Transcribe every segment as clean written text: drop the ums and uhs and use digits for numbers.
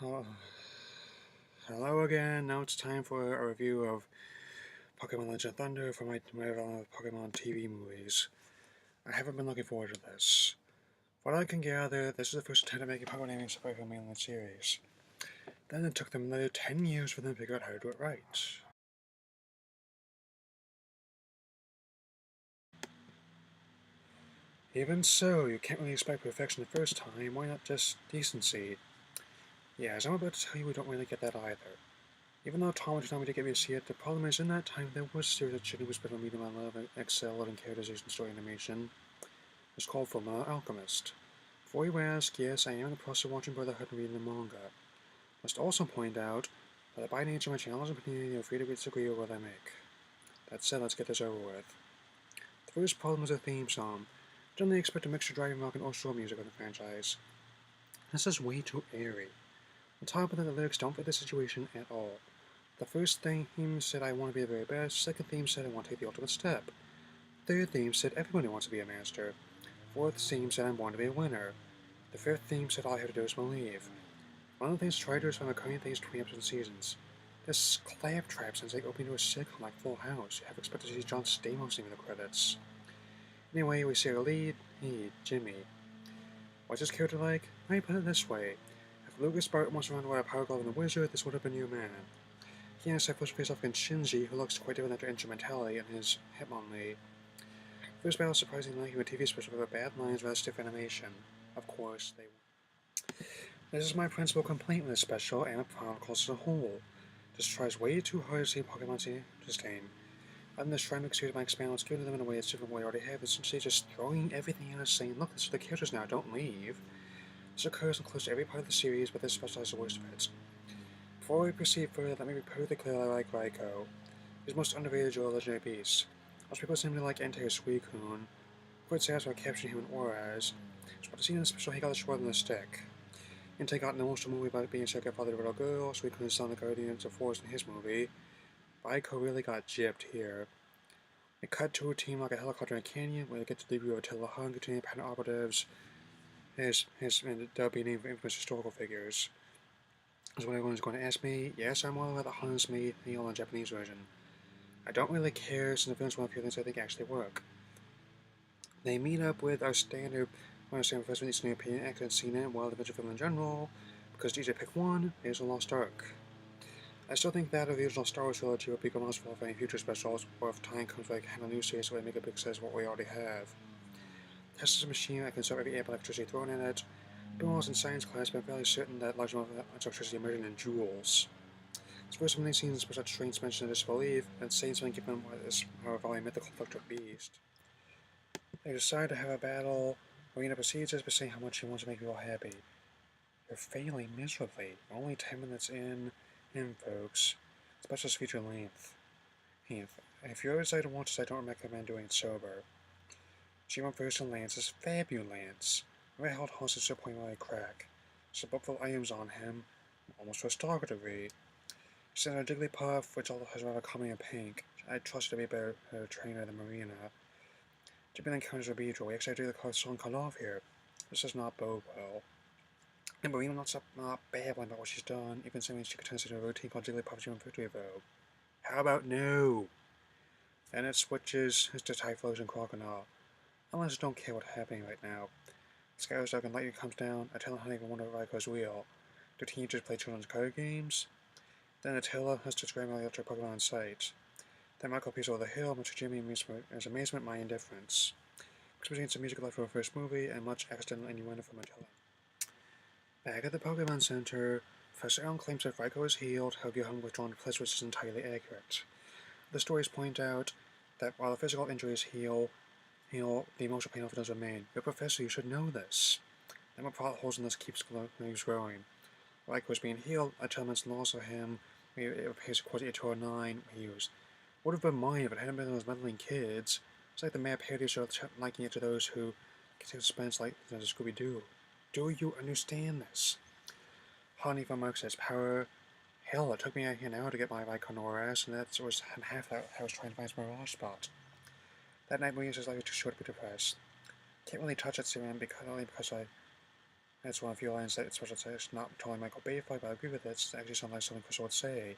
Oh, hello again. Now it's time for a review of Pokemon Legend Thunder for my development of Pokemon TV movies. I haven't been looking forward to this. From what I can gather, this is the first attempt at making Pokemon naming separate from the mainland series. Then it took them another 10 years for them to figure out how to do it right. Even so, you can't really expect perfection the first time. Why not just decency? Yeah, as I'm about to tell you, we don't really get that either. Even though Tom told me to get me to see it, the problem is in that time there was a series of chicken whispered on Medium on Love Excel and characterization story animation. It's called Fullmetal Alchemist. Before you ask, yes, I am in the process of watching Brotherhood and reading the manga. Must also point out that by nature my channel is an opinion, you're free to disagree with what I make. That said, let's get this over with. The first problem is the theme song. I generally expect a mixture of Dragon Rock and Orchestral music in the franchise. This is way too airy. On top of that, the lyrics don't fit the situation at all. The first theme said I want to be the very best, second theme said I want to take the ultimate step. Third theme said everybody wants to be a master. Fourth theme said I'm born to be a winner. The fifth theme said all I have to do is believe. One of the things I tried to do is find recurring things between episodes and seasons. This claptrap sounds like opening to a sitcom like Full House. You have expected to see John Stamos in the credits. Anyway, we see our lead, Jimmy. What's his character like? Let me put it this way. If Lucas Barton was surrounded by a power glove and a wizard, this would have been your man. He and his first face off against Shinji, who looks quite different after instrumentality and his Hitmonlee. First battle surprisingly like a TV special with bad lines rather stiff animation. Of course, they were. This is my principal complaint with this special and the Chronicles as a whole. This tries way too hard to see Pokemon to sustain. Other than this trying to experience my expand, it's giving them in a way that's different from what I already have, essentially just throwing everything out and saying, look, this are the characters now, don't leave. This occurs in close to every part of the series, but this special has the worst of it. Before we proceed further, let me be perfectly clear that I like Raikou. He's the most underrated Joe legendary beast. Most people seem to like Entei or Suicune. Quite satisfied capturing him in auras. So what to see in the special, he got the short than the stick. Entei got an emotional movie about being a second father to a little girl, Suicune is selling the Guardians of Force in his movie. Raikou really got gypped here. It cut to a team like a helicopter in a canyon, where they get to debut Attila Hun, continuing patent operatives, and they'll be named for infamous historical figures. Is what everyone's going to ask me. Yes, I'm well aware that Hun's made the all Japanese version. I don't really care since the films will appear things I think actually work. They meet up with our standard Professor Eastern European accent scene and wild adventure film in general, because DJ pick one is a Lost Ark. I still think that of the original Star Wars trilogy would be good most for any future specials, or if time comes like handle new series so we make a big size of what we already have. Test is a machine that can absorb every amp of electricity thrown in it. When I was in science class, but I'm fairly certain that large amount of electricity emerging in joules. It's first many scenes where such strange mention of disbelief, and saying something given what is, however, a mythical electric beast. They decide to have a battle. Marina proceeds by saying how much she wants to make people happy. You're failing miserably. We're only 10 minutes in, folks. Specials feature length. If you're excited to watch this, I don't recommend doing it sober. She went first and Lance is fabulous. I held hostage to the point where I crack. There's a book full of items on him, almost to a stalker degree. She sent a Jigglypuff, which also has rather coming in pink. I trust her to be a better trainer than Marina. Jimmy then encounters a Beedrill. We actually do the song cut off here. This does not bode well. And Marina not babbling about what she's done, even saying she could turn this into a routine called Jigglypuff's Human Victory Vogue. How about no? Then it switches to Typhlosion and Crocodile. I just don't care what's happening right now. Skylar's dog and lightning comes down. Attila and even wonder if Raikou's real. Do teenagers play children's card games? Then Attila has to scramble the electric Pokemon in sight. Then Michael peers over the hill, much to Jimmy and his amazement, my indifference. Experiencing some music life from the first movie, and much accidental innuendo from Attila. Back at the Pokemon Center, Professor Elm claims that Raikou is healed, however, having withdrawn the place, which is entirely accurate. The stories point out that while the physical injuries heal, the emotional pain often does remain. But Professor, you should know this. Then what plot holes in this keeps growing. Raikou is being healed, Attila's loss of him, it appears according to 809, he was. Would have been mine if it hadn't been those meddling kids. It's like the mad parody show liking it to those who can take suspense like Scooby-Doo. Do you understand this? Honey from Mark says power. Hell, it took me an hour to get my Raikou and that was half that I was trying to find his mirage spot. That night Maria says life is too short to be depressed. Can't really touch it, Sam, only because That's one of the few lines that special text not totally Michael Bay-fied, but I agree with it. It's actually something like something Crystal would say.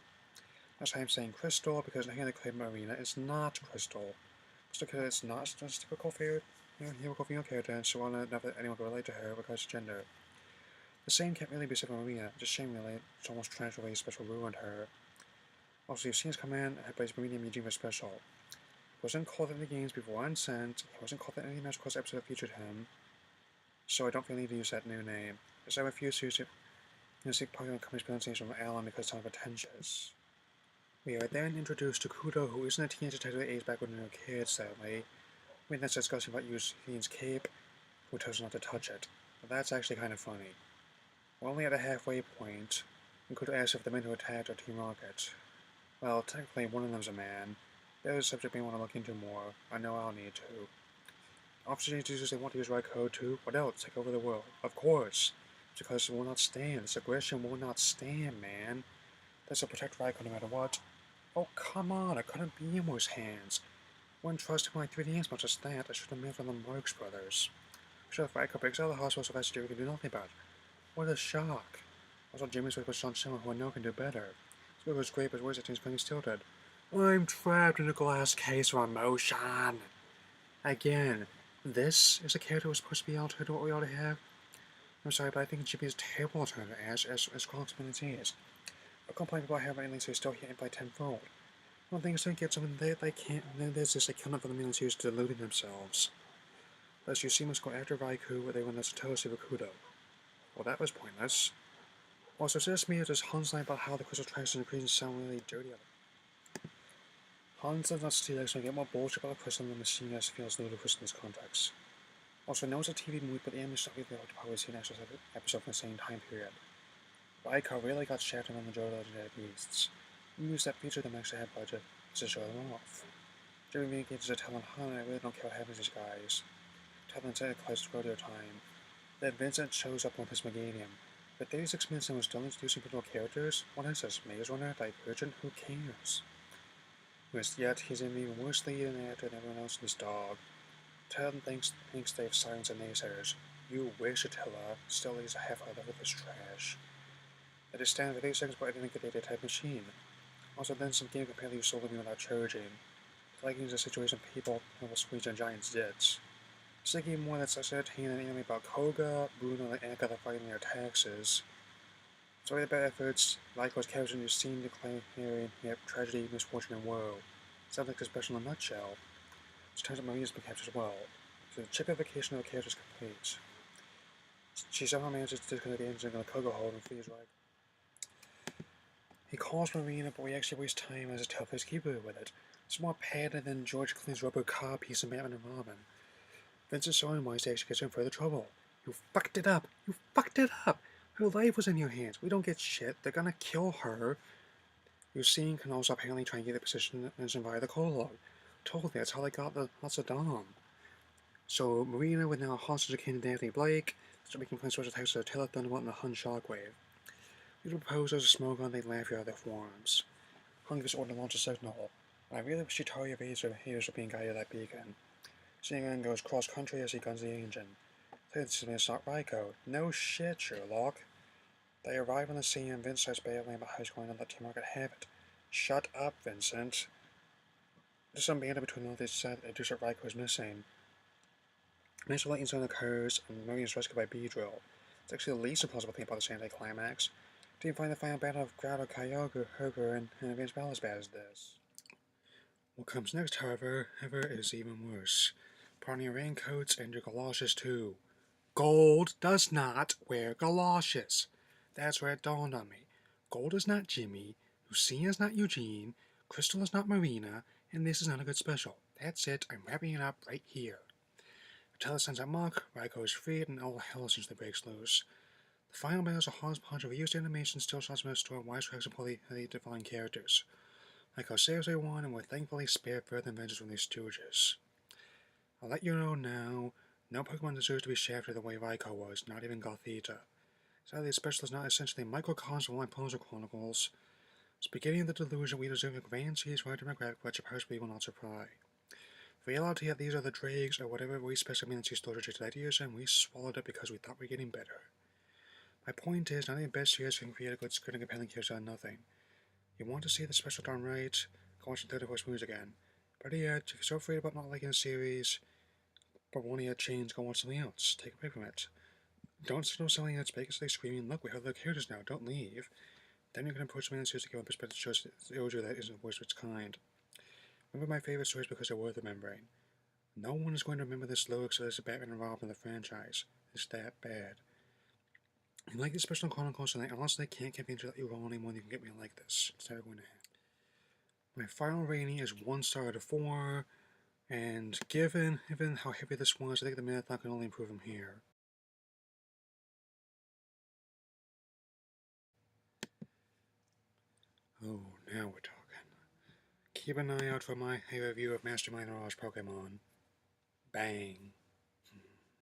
That's why I'm saying Crystal, because here in the Claim Arena is not Crystal. Just because it's not just a typical female character, and she wanted not that anyone could relate to her because of gender. The same can't really be said for Marina, just shame really, it's almost tragically special ruined her. Also, you've seen his command, and plays Marina and Eugene for special. He wasn't called in the games before Unsent, he wasn't called in any Magic Quest episode that featured him, so I don't feel the need to use that new name. As I refuse to use it, Pokemon Company's pronunciation from Alan because it's kind of pretentious. We are then introduced to Kudo, who isn't a teenager tied to the age back when they were kids, sadly. We then discussing about Eugene's cape, who tells us not to touch it. But that's actually kind of funny. We're only at the halfway point, and Kudo asks if the men who attacked are Team Rocket. Well, technically one of them's a man. The other subject may want to look into more. I know I'll need to. Officer introduces they want to use Raikou too. What else? Take over the world. Of course. Because it will not stand. This aggression will not stand, man. This will protect Raikou no matter what. Oh, come on, I couldn't be in Mo's hands. I wouldn't trust him with my 3D as much as that. I should have met from the Marx brothers. Sure, if Raikou breaks out of the hospital so fast we can do nothing about it. What a shock. Also, Jimmy's with Sean Simon, who I know can do better. This was great, but where's the team's playing still dead? I'm trapped in a glass case of emotion. Again, this is a character who's supposed to be able to do what we ought to have. I'm sorry, but I think Jimmy is a terrible alternative as Crocs is. I complain about having anything so he's still hitting by tenfold. One thing is to get something they can't, and then there's this, they kill for the millions used deluding themselves. Thus, you see must go after Raikou where they went as a toast of Kudo. Well, that was pointless. Also, it's just me or does Hans lie about how the crystal tracks and the sound really dirty? Hans does not see that so I get more bullshit about the crystal than the machine as feels ludicrous in this context. Also, I know it's a TV movie, but the anime is not really like to probably see an actual episode from the same time period. Raikou really got shafted on the majority of legendary beasts. Movies that feature them actually had budget to show them off. Jimmy engages to tell him, I really don't care what happens to these guys. Tell them to close to rodeo time. Then Vincent shows up on his Meganium. For 36 minutes and we're still introducing principal characters? What is this? Maze Runner? Divergent? Who cares? Yet he's in an even worse lead and actor than everyone else in his dog. Tell them thinks they've silenced the naysayers. You wish Attila still leaves a half out of this trash. It is standing for 30 seconds but I didn't get the data type machine. Also then some game apparently sold me without charging. Like in a situation people will squeeze on giant jets. It's like even more that's entertaining an anime about Koga, Bruno, and Agatha fighting their taxes. Despite the bad efforts, Raikou's character just seemed to claim hearing tragedy, misfortune, and woe. Sounds like a special in a nutshell. It turns out Marina's been captured as well. So the chipification of the character is complete. She somehow manages to disconnect the engine on the Koga hold and frees Raikou's. He calls Marina, but we actually waste time as a tough keeper with it. It's more padded than George Clooney's rubber car piece in Batman and Robin. Vincent's so unwise to actually get her in further trouble. You fucked it up! You fucked it up! Her life was in your hands. We don't get shit. They're gonna kill her. Lucine can also apparently try and get the position via the Colog. Totally, that's how they got the lots of Dom. So Marina with now hostage akin to Anthony Blake, so making plans towards attacks of Attila, Thunderbolt, and the Hun Shockwave. We propose as a smoke gun, they laugh you out of their forearms. Hun gives order to launch a signal. I really wish you tell your haters are being guided to that beacon. Shingan goes cross-country as he guns the engine. This is not Raikou. No shit, Sherlock. They arrive on the scene and Vince starts bailing about how he's going to let Team Rocket have it. Shut up, Vincent. There's some banter between all these said that Deuce Raikou is missing. A major light incident occurs and Marie is rescued by Beedrill. It's actually the least implausible thing about this anti-climax. Do you find the final battle of Grotto, Kyogre, Herger, and Advanced Battle as bad as this? What comes next, however, is even worse. Put on your raincoats and your galoshes too. Gold does not wear galoshes. That's where it dawned on me. Gold is not Jimmy, Lucina is not Eugene, Crystal is not Marina, and this is not a good special. That's it, I'm wrapping it up right here. Attila sends out Mach, Raikou is freed, and all hell essentially breaks loose. The final battle is a hodgepodge of reused animation, still shots from the store, wisecracks, and poorly defined characters. Raikou saves everyone, and we're thankfully spared further adventures from these stooges. I'll let you know now, no Pokemon deserves to be shafted the way Raikou was, not even Gothita. Sadly, the special is not essentially a microcosm of Poser Chronicles. It's beginning of the delusion we deserve a grand series right demographic which apparently will not surprise. The reality that these are the dregs or whatever we special means to storage ideas and we swallowed it because we thought we were getting better. My point is, not even best series can create a good script and compelling characters out of nothing. You want to see the special done right, go watch the 30-horse movies again. Better yet, if you're so afraid about not liking a series, but wanting to change, go watch something else. Take a break from it. Don't sit on selling its basically screaming, look, we have the characters now, don't leave. Then you can approach something else to give a perspective that shows you that isn't worth its kind. Remember my favorite stories because they're worth remembering. No one is going to remember this low except as a Batman and Robin in the franchise. It's that bad. You like the special chronicles, and I honestly can't convince you that you're wrong anymore than you can get me like this. It's never going to happen. My final rating is 1 star out of 4, and given how heavy this was, I think the marathon can only improve from here. Oh, now we're talking. Keep an eye out for my review of Mastermind Raw's Pokémon. Bang.